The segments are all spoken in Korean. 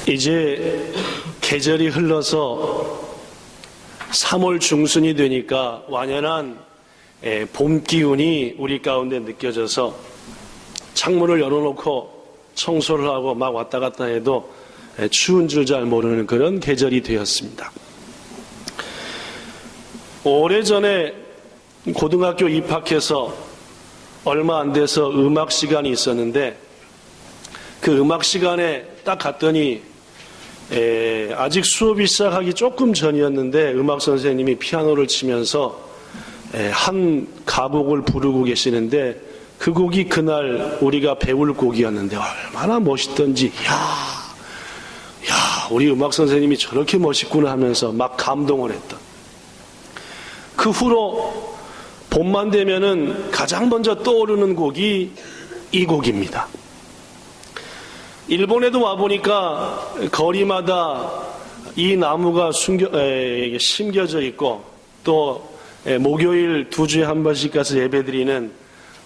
이제 계절이 흘러서 3월 중순이 되니까 완연한 봄 기운이 우리 가운데 느껴져서 창문을 열어놓고 청소를 하고 막 왔다 갔다 해도 추운 줄 잘 모르는 그런 계절이 되었습니다. 오래전에 고등학교 입학해서 얼마 안 돼서 음악 시간이 있었는데 그 음악 시간에 딱 갔더니 아직 수업이 시작하기 조금 전이었는데 음악 선생님이 피아노를 치면서 한 가곡을 부르고 계시는데 그 곡이 그날 우리가 배울 곡이었는데 얼마나 멋있던지 야 우리 음악 선생님이 저렇게 멋있구나 하면서 막 감동을 했던. 그 후로 봄만 되면은 가장 먼저 떠오르는 곡이 이 곡입니다. 일본에도 와보니까 거리마다 이 나무가 심겨져 있고 또 목요일 2주에 한 번씩 가서 예배드리는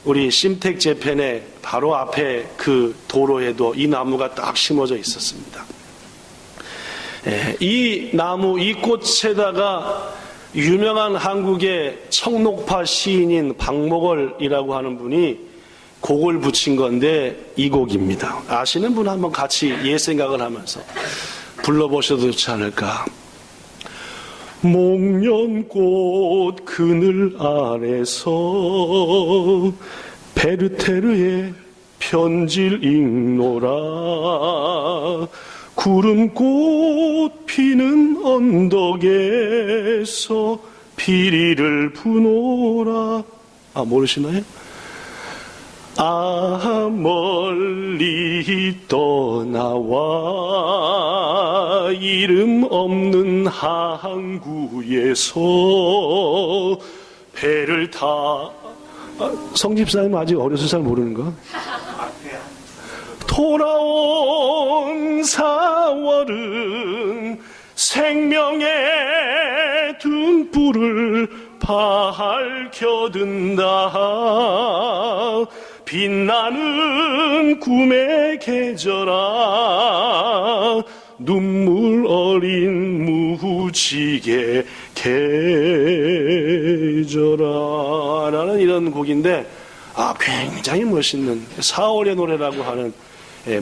우리 심택 재팬의 바로 앞에 그 도로에도 이 나무가 딱 심어져 있었습니다. 이 나무, 이 꽃에다가 유명한 한국의 청록파 시인인 박목월이라고 하는 분이 곡을 붙인 건데 이 곡입니다. 아시는 분 한번 같이 옛 생각을 하면서 불러보셔도 좋지 않을까. 목련꽃 그늘 아래서 베르테르의 편지를 읽노라. 구름꽃 피는 언덕에서 피리를 부노라. 모르시나요? 멀리 떠나와 이름 없는 항구에서 배를 타. 성집사님 아직 어려서 잘 모르는 거? 돌아온 4월은 생명의 등불을 밝혀든다. 빛나는 꿈의 계절아 눈물 어린 무지개 계절아 라는 이런 곡인데 굉장히 멋있는 4월의 노래라고 하는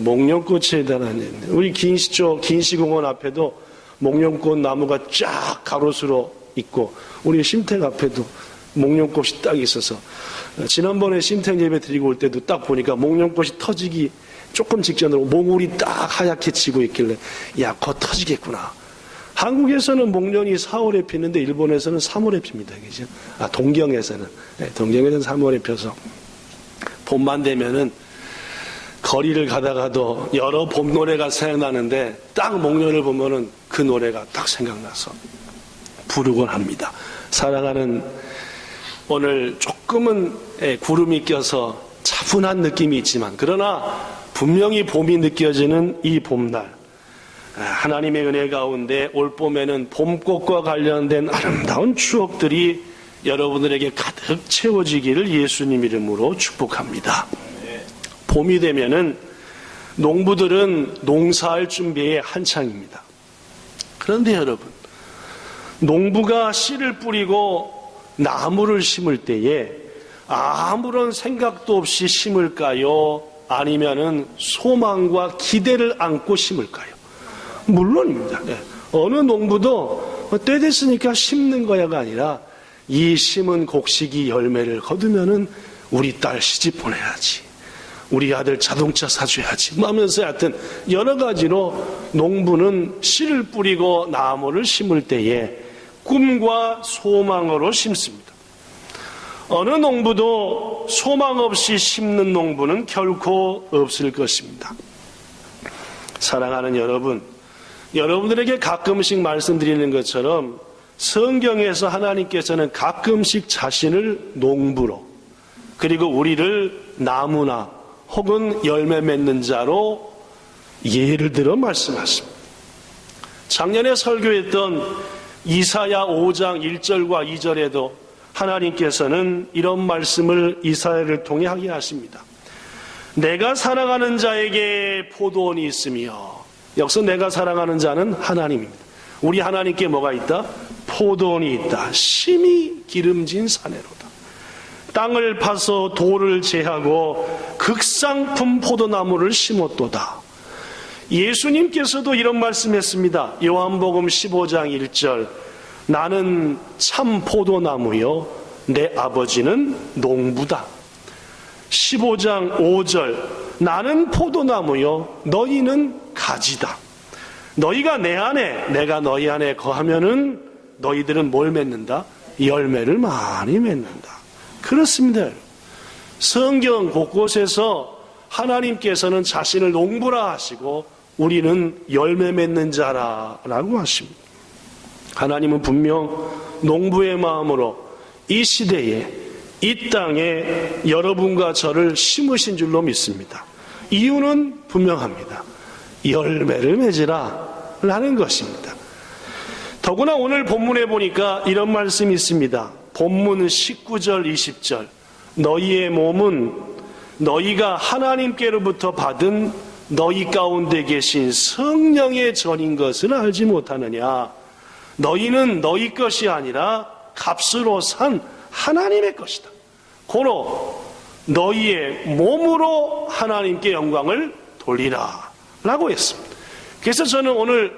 목련꽃에 대한 우리 긴시공원 앞에도 목련꽃 나무가 쫙 가로수로 있고 우리 심택 앞에도 목련꽃이 딱 있어서 지난번에 심택 예배 드리고 올 때도 딱 보니까 목련꽃이 터지기 조금 직전으로 몽울이 딱 하얗게 지고 있길래 곧 터지겠구나. 한국에서는 목련이 4월에 피는데 일본에서는 3월에 핍니다. 그죠? 동경에서는 3월에 펴서 봄만 되면은 거리를 가다가도 여러 봄 노래가 생각나는데 딱 목련을 보면은 그 노래가 딱 생각나서 부르곤 합니다. 사랑하는 오늘 조금은 구름이 껴서 차분한 느낌이 있지만 그러나 분명히 봄이 느껴지는 이 봄날, 하나님의 은혜 가운데 올 봄에는 봄꽃과 관련된 아름다운 추억들이 여러분들에게 가득 채워지기를 예수님 이름으로 축복합니다. 봄이 되면은 농부들은 농사할 준비에 한창입니다. 그런데 여러분, 농부가 씨를 뿌리고 나무를 심을 때에 아무런 생각도 없이 심을까요? 아니면은 소망과 기대를 안고 심을까요? 물론입니다. 어느 농부도 때 됐으니까 심는 거야가 아니라 이 심은 곡식이 열매를 거두면은 우리 딸 시집 보내야지, 우리 아들 자동차 사줘야지 하면서 하여튼 여러 가지로 농부는 씨를 뿌리고 나무를 심을 때에 꿈과 소망으로 심습니다. 어느 농부도 소망 없이 심는 농부는 결코 없을 것입니다. 사랑하는 여러분, 여러분들에게 가끔씩 말씀드리는 것처럼 성경에서 하나님께서는 가끔씩 자신을 농부로 그리고 우리를 나무나 혹은 열매 맺는 자로 예를 들어 말씀하십니다. 작년에 설교했던 이사야 5장 1절과 2절에도 하나님께서는 이런 말씀을 이사야를 통해 하게 하십니다. 내가 사랑하는 자에게 포도원이 있으며 여기서 내가 사랑하는 자는 하나님입니다. 우리 하나님께 뭐가 있다? 포도원이 있다. 심히 기름진 사내로다. 땅을 파서 돌을 제하고 극상품 포도나무를 심었도다. 예수님께서도 이런 말씀했습니다. 요한복음 15장 1절, 나는 참 포도나무요 내 아버지는 농부다. 15장 5절, 나는 포도나무요 너희는 가지다. 너희가 내 안에 내가 너희 안에 거하면은 너희들은 뭘 맺는다? 열매를 많이 맺는다. 그렇습니다. 성경 곳곳에서 하나님께서는 자신을 농부라 하시고 우리는 열매 맺는 자라고 하십니다. 하나님은 분명 농부의 마음으로 이 시대에 이 땅에 여러분과 저를 심으신 줄로 믿습니다. 이유는 분명합니다. 열매를 맺으라 라는 것입니다. 더구나 오늘 본문에 보니까 이런 말씀이 있습니다. 본문 19절 20절, 너희의 몸은 너희가 하나님께로부터 받은 너희 가운데 계신 성령의 전인 것을 알지 못하느냐. 너희는 너희 것이 아니라 값으로 산 하나님의 것이다. 고로 너희의 몸으로 하나님께 영광을 돌리라 라고 했습니다. 그래서 저는 오늘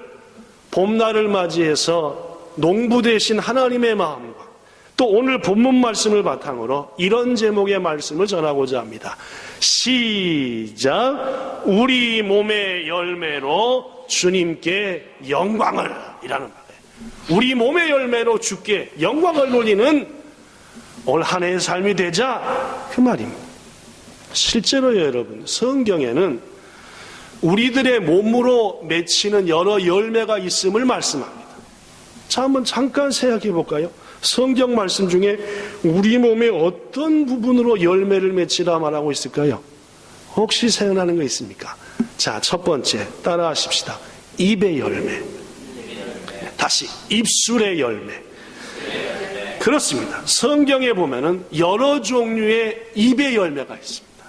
봄날을 맞이해서 농부 되신 하나님의 마음과 또 오늘 본문 말씀을 바탕으로 이런 제목의 말씀을 전하고자 합니다. 시작. 우리 몸의 열매로 주님께 영광을 이라는 말이에요. 우리 몸의 열매로 주께 영광을 돌리는 올 한 해의 삶이 되자 그 말입니다. 실제로요 여러분, 성경에는 우리들의 몸으로 맺히는 여러 열매가 있음을 말씀합니다. 자, 한번 잠깐 생각해 볼까요? 성경 말씀 중에 우리 몸의 어떤 부분으로 열매를 맺히라 말하고 있을까요? 혹시 생각나는 거 있습니까? 자, 첫 번째 따라 하십시다. 입의 열매. 다시 입술의 열매. 그렇습니다. 성경에 보면은 여러 종류의 입의 열매가 있습니다.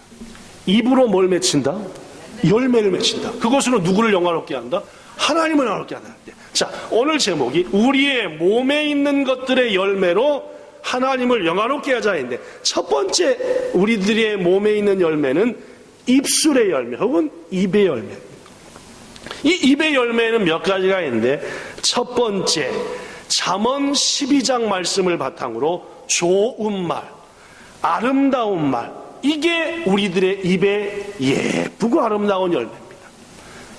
입으로 뭘 맺힌다? 열매를 맺힌다. 그것으로 누구를 영화롭게 한다? 하나님을 영화롭게 한다. 자, 오늘 제목이 우리의 몸에 있는 것들의 열매로 하나님을 영화롭게 하자 했는데, 첫 번째 우리들의 몸에 있는 열매는 입술의 열매 혹은 입의 열매. 이 입의 열매는 몇 가지가 있는데, 첫 번째 잠언 12장 말씀을 바탕으로 좋은 말, 아름다운 말, 이게 우리들의 입에 예쁘고 아름다운 열매입니다.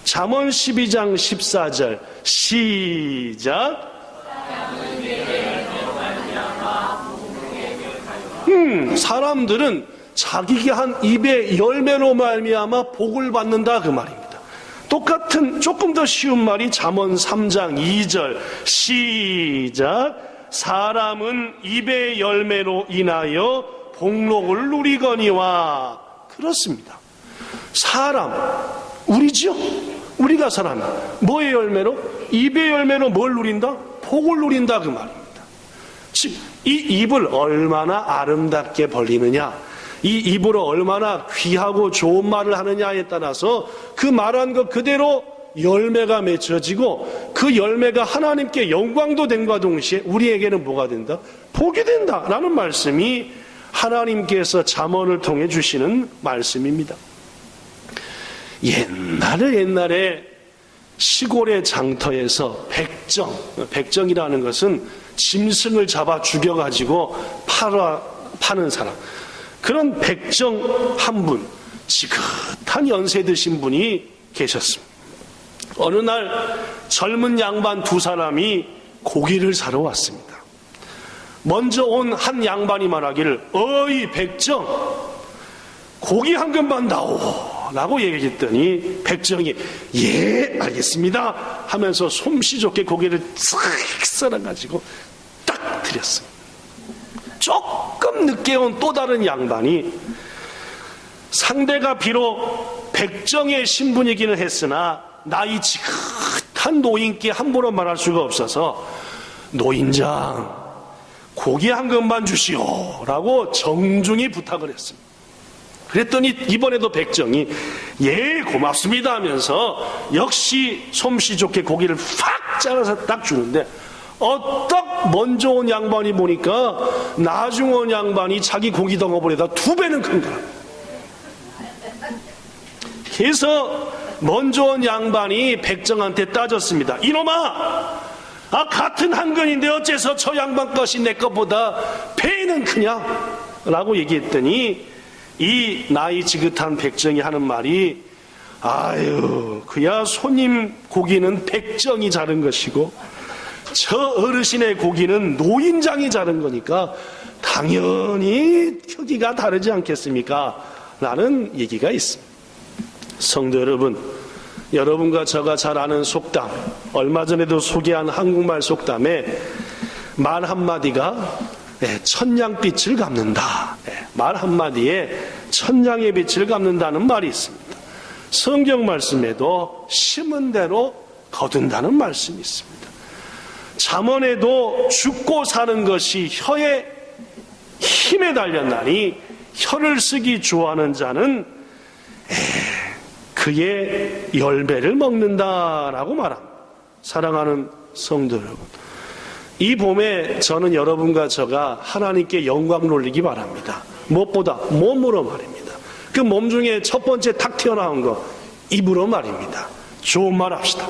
잠언 12장 14절 시작. 사람들은 자기가 한 입의 열매로 말미암아 복을 받는다 그 말입니다. 똑같은 조금 더 쉬운 말이 잠언 3장 2절 시작. 사람은 입의 열매로 인하여 복록을 누리거니와. 그렇습니다. 사람, 우리죠? 우리가 사람, 뭐의 열매로? 입의 열매로 뭘 누린다? 복을 누린다 그 말입니다. 즉, 이 입을 얼마나 아름답게 벌리느냐, 이 입으로 얼마나 귀하고 좋은 말을 하느냐에 따라서 그 말한 것 그대로 열매가 맺혀지고, 그 열매가 하나님께 영광도 된과 동시에 우리에게는 뭐가 된다? 복이 된다라는 말씀이 하나님께서 잠언을 통해 주시는 말씀입니다. 옛날에 시골의 장터에서 백정이라는 것은 짐승을 잡아 죽여가지고 파는 사람, 그런 백정 한 분, 지긋한 연세 드신 분이 계셨습니다. 어느 날 젊은 양반 두 사람이 고기를 사러 왔습니다. 먼저 온 한 양반이 말하기를, 어이 백정, 고기 한 근만 다오 라고 얘기했더니 백정이 예 알겠습니다 하면서 솜씨 좋게 고기를 싹 썰어가지고 딱 드렸습니다. 조금 늦게 온 또 다른 양반이, 상대가 비록 백정의 신분이기는 했으나 나이 지긋한 노인께 함부로 말할 수가 없어서, 노인장 고기 한 근만 주시오 라고 정중히 부탁을 했습니다. 그랬더니 이번에도 백정이 예 고맙습니다 하면서 역시 솜씨 좋게 고기를 팍 잘라서 딱 주는데 딱 먼저 온 양반이 보니까 나중 온 양반이 자기 고기 덩어리보다 2배는 큰 거야. 그래서 먼저 온 양반이 백정한테 따졌습니다. 이놈아, 같은 한근인데 어째서 저 양반 것이 내 것보다 배는 크냐? 라고 얘기했더니 이 나이 지긋한 백정이 하는 말이 아유, 그야 손님 고기는 백정이 자른 것이고 저 어르신의 고기는 노인장이 자른 거니까 당연히 크기가 다르지 않겠습니까? 라는 얘기가 있습니다. 성도 여러분, 여러분과 저가 잘 아는 속담, 얼마 전에도 소개한 한국말 속담에 말 한마디가 천냥빛을 갚는다. 말 한마디에 천냥의 빛을 갚는다는 말이 있습니다. 성경 말씀에도 심은 대로 거둔다는 말씀이 있습니다. 잠언에도 죽고 사는 것이 혀의 힘에 달렸나니 혀를 쓰기 좋아하는 자는 그의 열매를 먹는다라고 말합니다. 사랑하는 성도 여러분, 이 봄에 저는 여러분과 저가 하나님께 영광 돌리기 바랍니다. 무엇보다 몸으로 말입니다. 그 몸 중에 첫 번째 탁 튀어나온 거 입으로 말입니다. 좋은 말 합시다.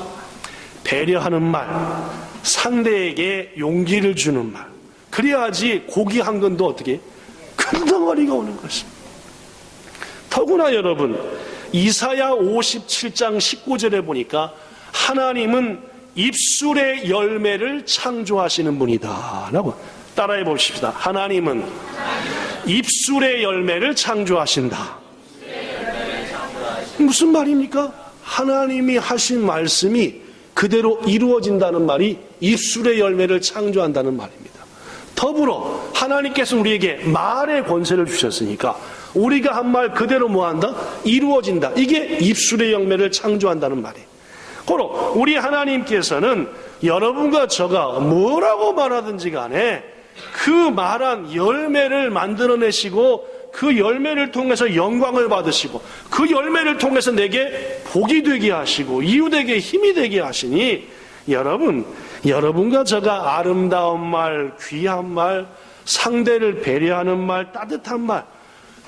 배려하는 말, 상대에게 용기를 주는 말, 그래야지 고기 한 근도 어떻게 큰 덩어리가 오는 것입니다. 더구나 여러분, 이사야 57장 19절에 보니까 하나님은 입술의 열매를 창조하시는 분이다 라고 따라해 봅시다. 하나님은 입술의 열매를 창조하신다. 무슨 말입니까? 하나님이 하신 말씀이 그대로 이루어진다는 말이 입술의 열매를 창조한다는 말입니다. 더불어 하나님께서 우리에게 말의 권세를 주셨으니까 우리가 한 말 그대로 뭐한다? 이루어진다. 이게 입술의 열매를 창조한다는 말이에요. 고로 우리 하나님께서는 여러분과 저가 뭐라고 말하든지 간에 그 말한 열매를 만들어내시고 그 열매를 통해서 영광을 받으시고 그 열매를 통해서 내게 복이 되게 하시고 이웃에게 힘이 되게 하시니 여러분과 저가 아름다운 말, 귀한 말, 상대를 배려하는 말, 따뜻한 말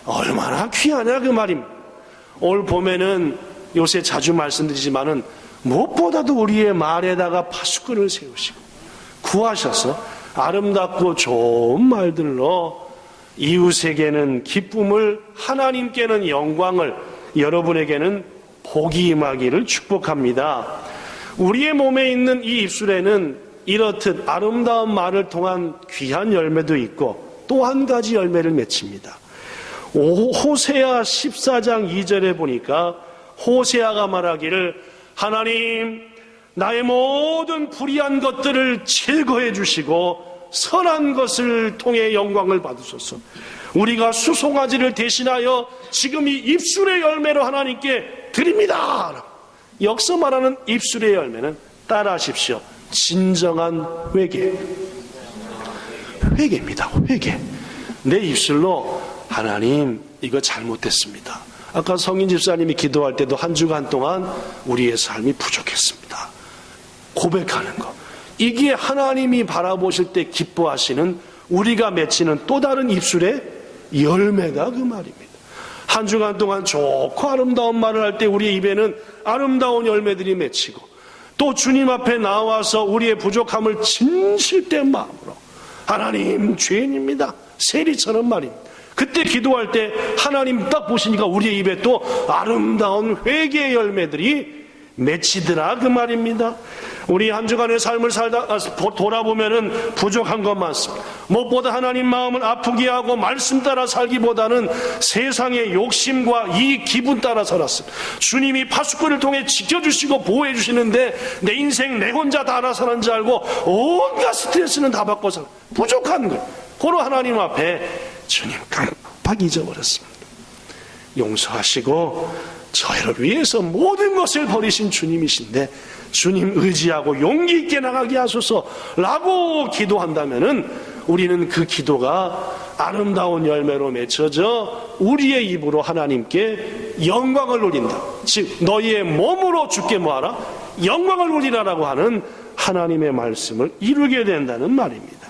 얼마나 귀하냐 그 말입니다. 올 봄에는 요새 자주 말씀드리지만은 무엇보다도 우리의 말에다가 파수꾼을 세우시고 구하셔서 아름답고 좋은 말들로 이웃에게는 기쁨을, 하나님께는 영광을, 여러분에게는 복이 임하기를 축복합니다. 우리의 몸에 있는 이 입술에는 이렇듯 아름다운 말을 통한 귀한 열매도 있고 또 한 가지 열매를 맺힙니다. 호세아 14장 2절에 보니까 호세아가 말하기를 하나님, 나의 모든 불의한 것들을 제거해 주시고 선한 것을 통해 영광을 받으소서. 우리가 수송아지를 대신하여 지금 이 입술의 열매로 하나님께 드립니다. 여기서 말하는 입술의 열매는 따라하십시오. 진정한 회개입니다. 회개. 내 입술로 하나님, 이거 잘못됐습니다. 아까 성인 집사님이 기도할 때도 한 주간 동안 우리의 삶이 부족했습니다. 고백하는 것. 이게 하나님이 바라보실 때 기뻐하시는, 우리가 맺히는 또 다른 입술의 열매다 그 말입니다. 한 주간 동안 좋고 아름다운 말을 할 때 우리의 입에는 아름다운 열매들이 맺히고 또 주님 앞에 나와서 우리의 부족함을 진실된 마음으로 하나님, 죄인입니다, 세리처럼 말입니다. 그때 기도할 때 하나님 딱 보시니까 우리의 입에 또 아름다운 회개의 열매들이 맺히더라 그 말입니다. 우리 한 주간의 삶을 돌아보면은 부족한 것 많습니다. 무엇보다 하나님 마음을 아프게 하고 말씀 따라 살기보다는 세상의 욕심과 이 기분 따라 살았습니다. 주님이 파수꾼을 통해 지켜주시고 보호해 주시는데 내 인생 내 혼자 다 알아서 하는 줄 알고 온갖 스트레스는 다 받고 살고 부족한 것, 고로 하나님 앞에 주님 깜빡 잊어버렸습니다. 용서하시고 저희를 위해서 모든 것을 버리신 주님이신데 주님 의지하고 용기 있게 나가게 하소서라고 기도한다면은 우리는 그 기도가 아름다운 열매로 맺혀져 우리의 입으로 하나님께 영광을 돌린다. 즉 너희의 몸으로 주께 뭐하라? 영광을 돌리라라고 하는 하나님의 말씀을 이루게 된다는 말입니다.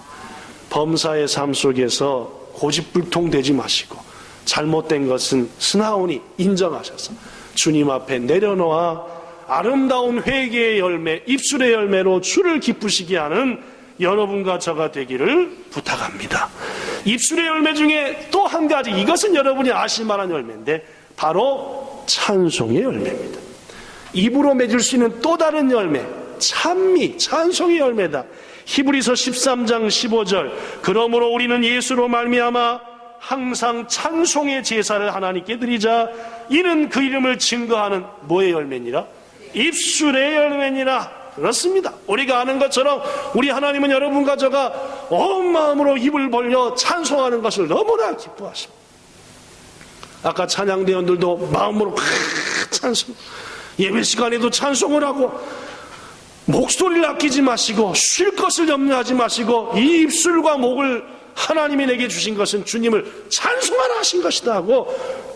범사의 삶 속에서 고집불통되지 마시고 잘못된 것은 스나오니 인정하셔서 주님 앞에 내려놓아 아름다운 회개의 열매, 입술의 열매로 주를 기쁘시게 하는 여러분과 저가 되기를 부탁합니다. 입술의 열매 중에 또 한 가지, 이것은 여러분이 아실 만한 열매인데 바로 찬송의 열매입니다. 입으로 맺을 수 있는 또 다른 열매, 찬미, 찬송의 열매다. 히브리서 13장 15절, 그러므로 우리는 예수로 말미암아 항상 찬송의 제사를 하나님께 드리자. 이는 그 이름을 증거하는 뭐의 열매니라? 입술의 열매니라. 그렇습니다. 우리가 아는 것처럼 우리 하나님은 여러분과 저가 온 마음으로 입을 벌려 찬송하는 것을 너무나 기뻐하십니다. 아까 찬양대원들도 마음으로 찬송, 예배 시간에도 찬송을 하고 목소리를 아끼지 마시고 쉴 것을 염려하지 마시고 이 입술과 목을 하나님이 내게 주신 것은 주님을 찬송하라 하신 것이다 하고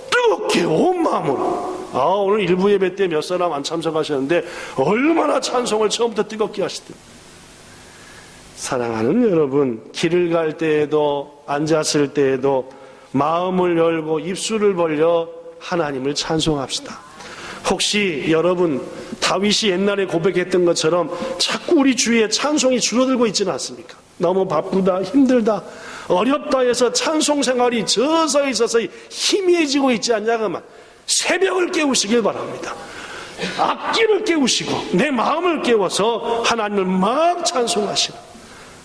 뜨겁게 온 마음으로. 오늘 일부 예배 때 몇 사람 안 참석하셨는데 얼마나 찬송을 처음부터 뜨겁게 하시더니. 사랑하는 여러분, 길을 갈 때에도 앉았을 때에도 마음을 열고 입술을 벌려 하나님을 찬송합시다. 혹시 여러분 다윗이 옛날에 고백했던 것처럼 자꾸 우리 주위에 찬송이 줄어들고 있지는 않습니까? 너무 바쁘다, 힘들다, 어렵다 해서 찬송 생활이 서서히 희미해지고 있지 않냐면 새벽을 깨우시길 바랍니다. 악기를 깨우시고 내 마음을 깨워서 하나님을 막 찬송하시는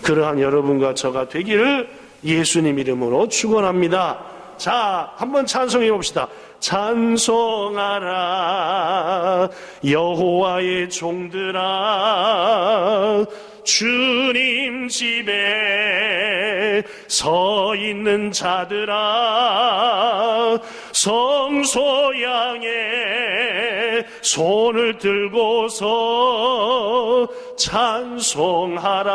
그러한 여러분과 저가 되기를 예수님 이름으로 축원합니다. 자, 한번 찬송해 봅시다. 찬송하라 여호와의 종들아, 주님 집에 서 있는 자들아, 성소 향해 손을 들고서 찬송하라,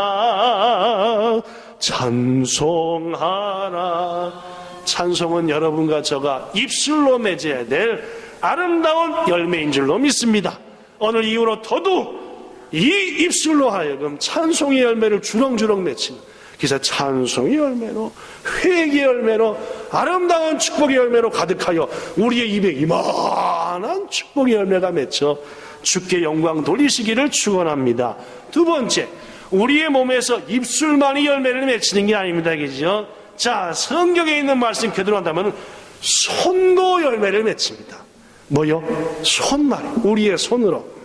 찬송하라. 찬송은 여러분과 저가 입술로 맺어야 될 아름다운 열매인 줄로 믿습니다. 오늘 이후로 더욱 이 입술로 하여금 찬송의 열매를 주렁주렁 맺히는, 그래서 찬송의 열매로, 회개의 열매로, 아름다운 축복의 열매로 가득하여 우리의 입에 이만한 축복의 열매가 맺혀 주께 영광 돌리시기를 축원합니다. 두 번째, 우리의 몸에서 입술만이 열매를 맺히는 게 아닙니다. 그죠? 자, 성경에 있는 말씀 그대로 한다면 손도 열매를 맺힙니다. 뭐요? 손말, 우리의 손으로.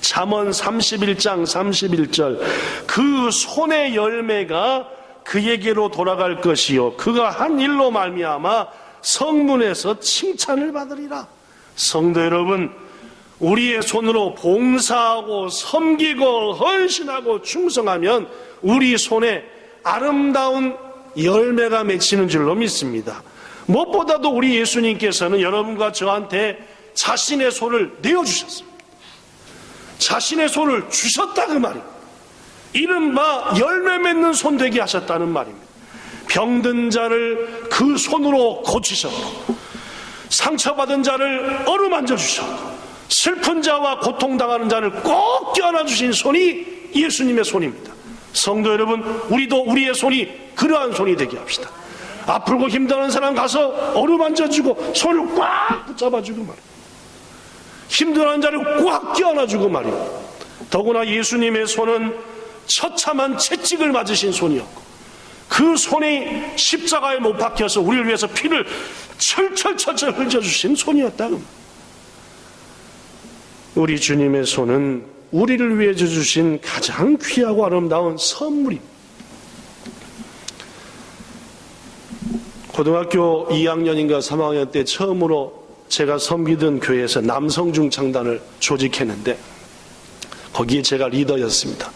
잠언 31장 31절, 그 손의 열매가 그에게로 돌아갈 것이요 그가 한 일로 말미암아 성문에서 칭찬을 받으리라. 성도 여러분, 우리의 손으로 봉사하고 섬기고 헌신하고 충성하면 우리 손에 아름다운 열매가 맺히는 줄로 믿습니다. 무엇보다도 우리 예수님께서는 여러분과 저한테 자신의 손을 내어주셨습니다. 자신의 손을 주셨다 그 말입니다. 이른바 열매 맺는 손 되게 하셨다는 말입니다. 병든 자를 그 손으로 고치셨고, 상처받은 자를 어루만져 주셨고, 슬픈 자와 고통당하는 자를 꼭 껴안아주신 손이 예수님의 손입니다. 성도 여러분, 우리도 우리의 손이 그러한 손이 되게 합시다. 아프고 힘든 사람 가서 어루만져주고 손을 꽉 붙잡아주고 말이에요. 힘들어하는 자를 꽉 껴안아주고 말이에요. 더구나 예수님의 손은 처참한 채찍을 맞으신 손이었고, 그 손이 십자가에 못 박혀서 우리를 위해서 피를 철철 흘려주신 손이었다. 우리 주님의 손은 우리를 위해 주신 가장 귀하고 아름다운 선물입니다. 고등학교 2학년인가 3학년 때 처음으로 제가 섬기던 교회에서 남성중창단을 조직했는데 거기에 제가 리더였습니다.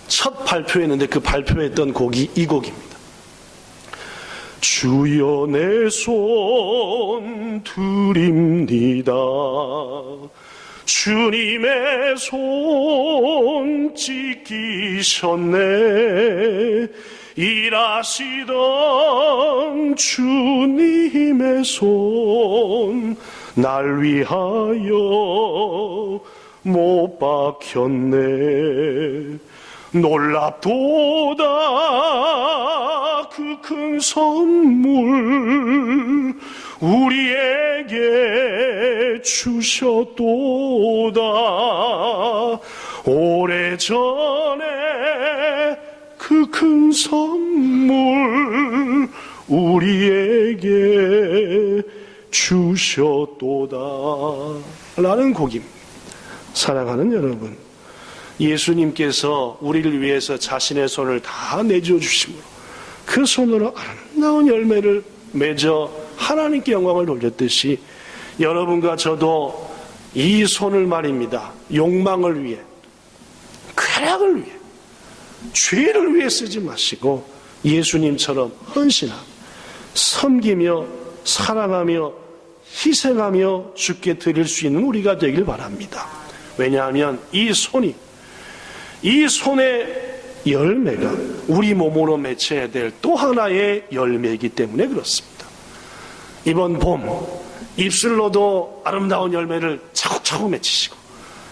첫 발표했는데 그 발표했던 곡이 이 곡입니다. 주여 내 손 드립니다. 주님의 손 지키셨네. 일하시던 주님의 손 날 위하여 못 박혔네. 놀랍도다 그 큰 선물 우리에게 주셨도다. 오래전에 그 큰 선물 우리에게 주셨도다 라는 곡입니다. 사랑하는 여러분, 예수님께서 우리를 위해서 자신의 손을 다 내줘 주심으로 그 손으로 아름다운 열매를 맺어 하나님께 영광을 돌렸듯이 여러분과 저도 이 손을 말입니다, 욕망을 위해, 쾌락을 위해, 죄를 위해 쓰지 마시고 예수님처럼 헌신하며 섬기며 사랑하며 희생하며 주께 드릴 수 있는 우리가 되길 바랍니다. 왜냐하면 이 손의 열매가 우리 몸으로 맺혀야 될 또 하나의 열매이기 때문에 그렇습니다. 이번 봄 입술로도 아름다운 열매를 차곡차곡 맺히시고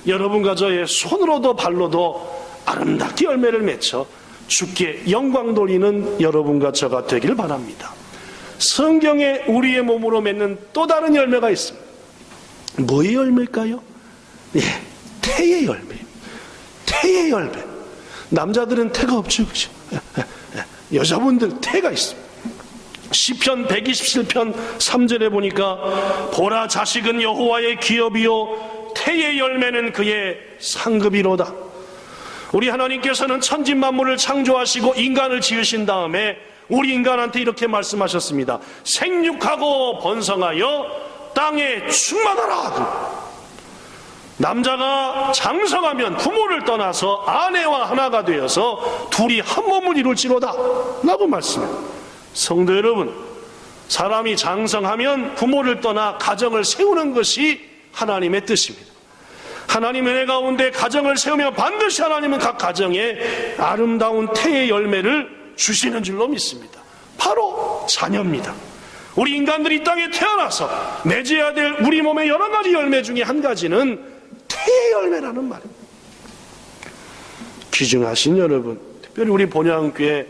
여러분과 저의 손으로도 발로도 아름답게 열매를 맺혀 주께 영광 돌리는 여러분과 저가 되길 바랍니다. 성경에 우리의 몸으로 맺는 또 다른 열매가 있습니다. 뭐의 열매일까요? 예, 태의 열매. 태의 열매. 남자들은 태가 없죠, 그죠? 여자분들 태가 있습니다. 시편 127편 3절에 보니까 보라, 자식은 여호와의 기업이요 태의 열매는 그의 상급이로다. 우리 하나님께서는 천지 만물을 창조하시고 인간을 지으신 다음에 우리 인간한테 이렇게 말씀하셨습니다. 생육하고 번성하여 땅에 충만하라. 남자가 장성하면 부모를 떠나서 아내와 하나가 되어서 둘이 한 몸을 이룰지로다 라고 말씀해요. 성도 여러분, 사람이 장성하면 부모를 떠나 가정을 세우는 것이 하나님의 뜻입니다. 하나님의 은혜 가운데 가정을 세우면 반드시 하나님은 각 가정에 아름다운 태의 열매를 주시는 줄로 믿습니다. 바로 자녀입니다. 우리 인간들이 이 땅에 태어나서 맺어야 될 우리 몸의 여러 가지 열매 중에 한 가지는 태의 열매라는 말입니다. 귀중하신 여러분, 특별히 우리 본향교회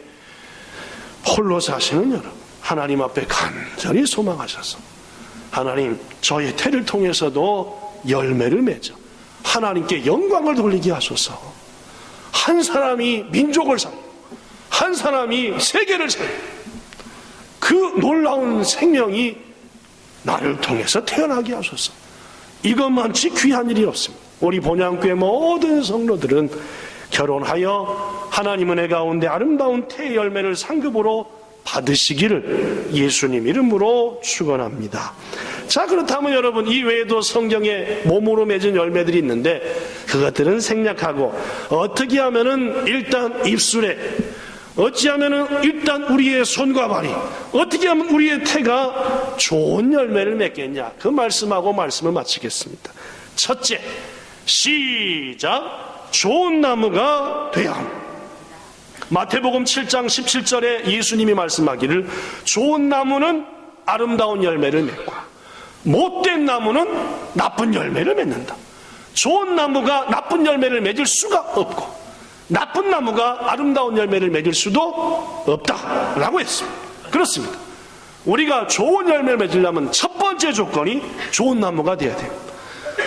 홀로 사시는 여러분, 하나님 앞에 간절히 소망하셔서 하나님, 저의 태를 통해서도 열매를 맺어 하나님께 영광을 돌리게 하소서. 한 사람이 민족을 살리고 한 사람이 세계를 살리고 그 놀라운 생명이 나를 통해서 태어나게 하소서. 이것만치 귀한 일이 없습니다. 우리 본향교회 모든 성도들은 결혼하여 하나님 은혜 가운데 아름다운 태의 열매를 상급으로 받으시기를 예수님 이름으로 축원합니다. 자, 그렇다면 여러분, 이 외에도 성경에 몸으로 맺은 열매들이 있는데 그것들은 생략하고 어떻게 하면은 일단 입술에, 어찌하면은 일단 우리의 손과 발이, 어떻게 하면 우리의 태가 좋은 열매를 맺겠냐, 그 말씀하고 말씀을 마치겠습니다. 첫째, 시작. 좋은 나무가 되어야 합니다. 마태복음 7장 17절에 예수님이 말씀하기를 좋은 나무는 아름다운 열매를 맺고 못된 나무는 나쁜 열매를 맺는다. 좋은 나무가 나쁜 열매를 맺을 수가 없고 나쁜 나무가 아름다운 열매를 맺을 수도 없다라고 했습니다. 그렇습니다. 우리가 좋은 열매를 맺으려면 첫 번째 조건이 좋은 나무가 되어야 돼요.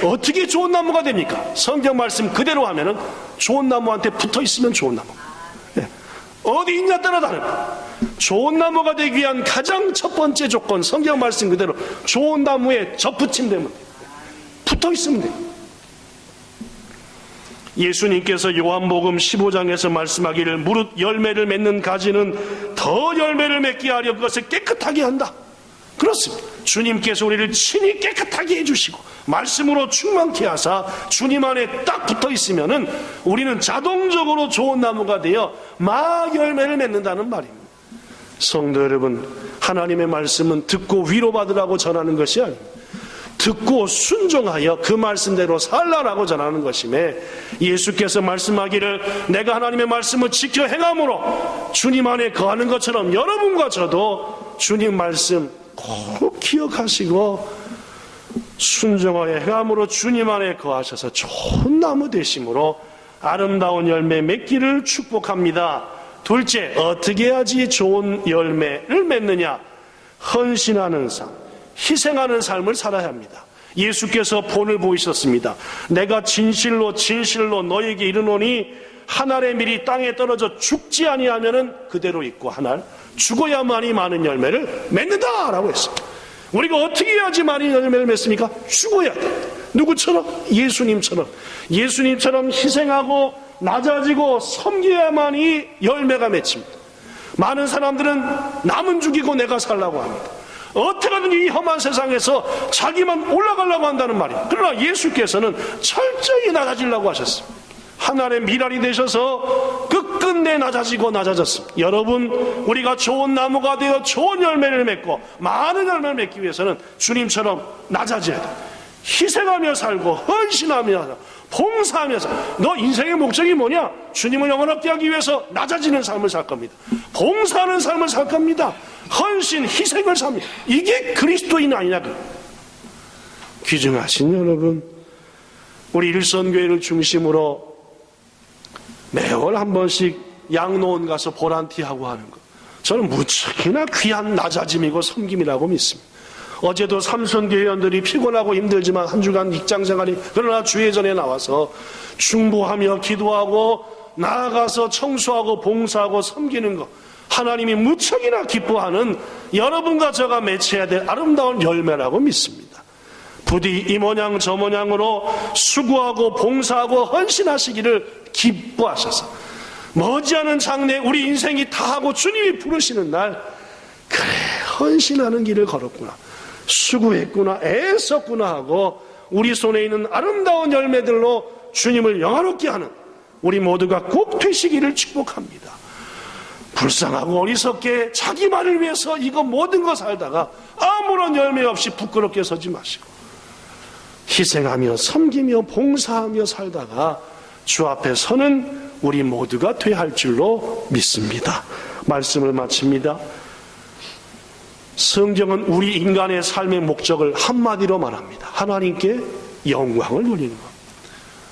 어떻게 좋은 나무가 됩니까? 성경 말씀 그대로 하면은 좋은 나무한테 붙어 있으면 좋은 나무. 어디 있냐 따라 다릅니다. 좋은 나무가 되기 위한 가장 첫 번째 조건, 성경 말씀 그대로 좋은 나무에 접붙임되면 붙어 있으면 돼요. 예수님께서 요한복음 15장에서 말씀하기를 무릇 열매를 맺는 가지는 더 열매를 맺게 하려 그것을 깨끗하게 한다. 그렇습니다. 주님께서 우리를 친히 깨끗하게 해주시고 말씀으로 충만케 하사 주님 안에 딱 붙어 있으면은 우리는 자동적으로 좋은 나무가 되어 막 열매를 맺는다는 말입니다. 성도 여러분, 하나님의 말씀은 듣고 위로받으라고 전하는 것이 아닙니다. 듣고 순종하여 그 말씀대로 살라라고 전하는 것임에, 예수께서 말씀하기를 내가 하나님의 말씀을 지켜 행함으로 주님 안에 거하는 것처럼 여러분과 저도 주님 말씀 꼭 기억하시고 순종하여 행함으로 주님 안에 거하셔서 좋은 나무 되심으로 아름다운 열매 맺기를 축복합니다. 둘째, 어떻게 해야지 좋은 열매를 맺느냐? 헌신하는 삶, 희생하는 삶을 살아야 합니다. 예수께서 본을 보이셨습니다. 내가 진실로 진실로 너에게 이르노니 한 알의 밀이 땅에 떨어져 죽지 아니하면은 그대로 있고 한 알 죽어야만이 많은 열매를 맺는다라고 했습니다. 우리가 어떻게 해야지 많은 열매를 맺습니까? 죽어야 돼. 누구처럼? 예수님처럼 희생하고 낮아지고 섬겨야만이 열매가 맺힙니다. 많은 사람들은 남은 죽이고 내가 살라고 합니다. 어떻게든 이 험한 세상에서 자기만 올라가려고 한다는 말이에요. 그러나 예수께서는 철저히 낮아지려고 하셨습니다. 하늘의 미랄이 되셔서 끝끝내 낮아졌습니다. 여러분, 우리가 좋은 나무가 되어 좋은 열매를 맺고 많은 열매를 맺기 위해서는 주님처럼 낮아져야 돼요. 희생하며 살고 헌신하며 봉사하면서, 너 인생의 목적이 뭐냐? 주님을 영원하게 하기 위해서 낮아지는 삶을 살 겁니다. 봉사하는 삶을 살 겁니다. 헌신, 희생을 삽니다. 이게 그리스도인 아니냐고. 귀중하신 여러분, 우리 일선교회를 중심으로 매월 한 번씩 양로원 가서 보란티하고 하는 것, 저는 무척이나 귀한 낮아짐이고 섬김이라고 믿습니다. 어제도 삼선교회원들이 피곤하고 힘들지만 한 주간 직장생활이, 그러나 주예전에 나와서 중보하며 기도하고 나아가서 청소하고 봉사하고 섬기는 것, 하나님이 무척이나 기뻐하는 여러분과 저가 맺혀야 될 아름다운 열매라고 믿습니다. 부디 이 모양 저 모양으로 수고하고 봉사하고 헌신하시기를 기뻐하셔서 머지않은 장래 우리 인생이 다하고 주님이 부르시는 날, 그래 헌신하는 길을 걸었구나, 수고했구나, 애썼구나 하고 우리 손에 있는 아름다운 열매들로 주님을 영화롭게 하는 우리 모두가 꼭 되시기를 축복합니다. 불쌍하고 어리석게 자기만을 위해서 이거 모든 거 살다가 아무런 열매 없이 부끄럽게 서지 마시고 희생하며 섬기며 봉사하며 살다가 주 앞에 서는 우리 모두가 돼야 할 줄로 믿습니다. 말씀을 마칩니다. 성경은 우리 인간의 삶의 목적을 한마디로 말합니다. 하나님께 영광을 돌리는 것.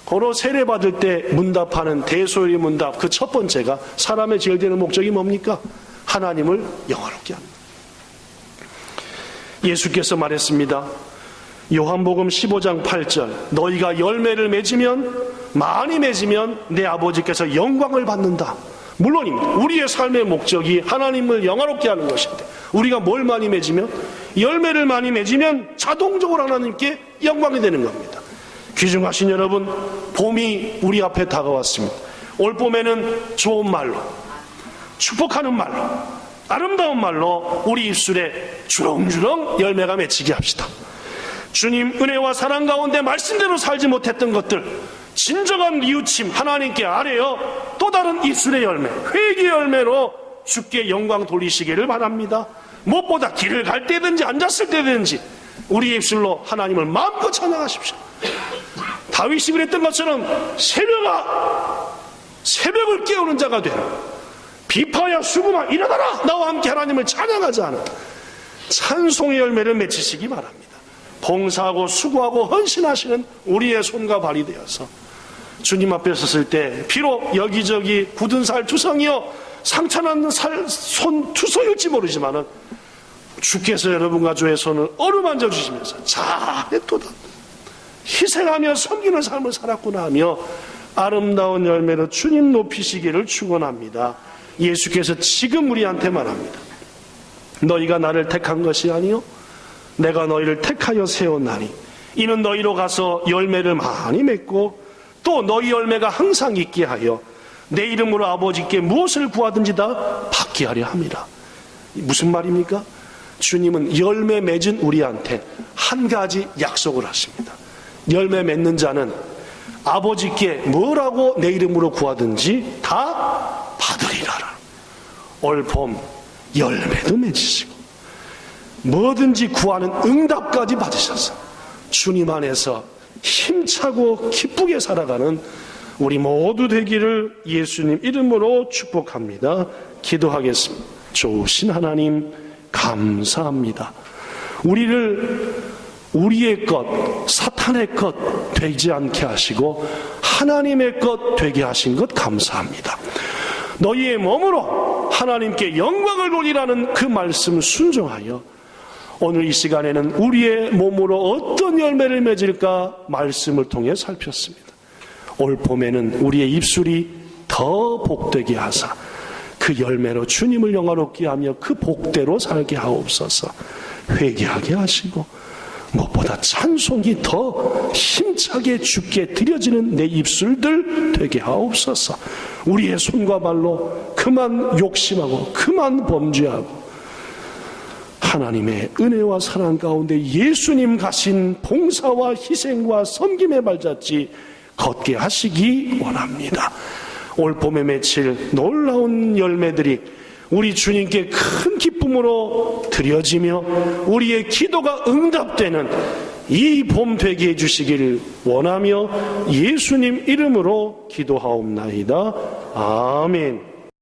고로 세례받을 때 문답하는 대소리 문답, 그 첫 번째가 사람의 제일 되는 목적이 뭡니까? 하나님을 영화롭게 합니다. 예수께서 말했습니다. 요한복음 15장 8절, 너희가 열매를 맺으면, 많이 맺으면 내 아버지께서 영광을 받는다. 물론입니다. 우리의 삶의 목적이 하나님을 영화롭게 하는 것인데, 우리가 뭘 많이 맺으면, 열매를 많이 맺으면 자동적으로 하나님께 영광이 되는 겁니다. 귀중하신 여러분, 봄이 우리 앞에 다가왔습니다. 올 봄에는 좋은 말로, 축복하는 말로, 아름다운 말로 우리 입술에 주렁주렁 열매가 맺히게 합시다. 주님 은혜와 사랑 가운데 말씀대로 살지 못했던 것들, 진정한 뉘우침 하나님께 아뢰어 또 다른 입술의 열매, 회개의 열매로 주께 영광 돌리시기를 바랍니다. 무엇보다 길을 갈 때든지 앉았을 때든지 우리 입술로 하나님을 마음껏 찬양하십시오. 다윗이 그랬던 것처럼 새벽을 깨우는 자가 되라. 비파야 수구마 일어나라, 나와 함께 하나님을 찬양하자 하는 찬송의 열매를 맺히시기 바랍니다. 봉사하고 수고하고 헌신하시는 우리의 손과 발이 되어서 주님 앞에 섰을 때 비록 여기저기 굳은 살 투성이요 상처난 손 투성일지 모르지만은 주께서 여러분과 저의 손을 어루만져 주시면서 잘했도다, 희생하며 섬기는 삶을 살았구나 하며 아름다운 열매로 주님 높이시기를 축원합니다. 예수께서 지금 우리한테 말합니다. 너희가 나를 택한 것이 아니요 내가 너희를 택하여 세웠나니 이는 너희로 가서 열매를 많이 맺고 또 너희 열매가 항상 있게 하여 내 이름으로 아버지께 무엇을 구하든지 다 받게 하려 함이라. 무슨 말입니까? 주님은 열매 맺은 우리한테 한 가지 약속을 하십니다. 열매 맺는 자는 아버지께 뭐라고 내 이름으로 구하든지 다 받으리라. 올 봄 열매도 맺으시고 뭐든지 구하는 응답까지 받으셔서 주님 안에서 힘차고 기쁘게 살아가는 우리 모두 되기를 예수님 이름으로 축복합니다. 기도하겠습니다. 좋으신 하나님 감사합니다. 우리를 우리의 것, 사탄의 것 되지 않게 하시고 하나님의 것 되게 하신 것 감사합니다. 너희의 몸으로 하나님께 영광을 돌리라는 그 말씀 순종하여 오늘 이 시간에는 우리의 몸으로 어떤 열매를 맺을까 말씀을 통해 살폈습니다. 올 봄에는 우리의 입술이 더 복되게 하사 그 열매로 주님을 영화롭게 하며 그 복대로 살게 하옵소서. 회개하게 하시고 무엇보다 찬송이 더 힘차게 주께 드려지는 내 입술들 되게 하옵소서. 우리의 손과 발로 그만 욕심하고 그만 범죄하고 하나님의 은혜와 사랑 가운데 예수님 가신 봉사와 희생과 섬김의 발자취 걷게 하시기 원합니다. 올 봄에 맺힐 놀라운 열매들이 우리 주님께 큰 기쁨으로 드려지며 우리의 기도가 응답되는 이 봄 되게 해주시기를 원하며 예수님 이름으로 기도하옵나이다. 아멘.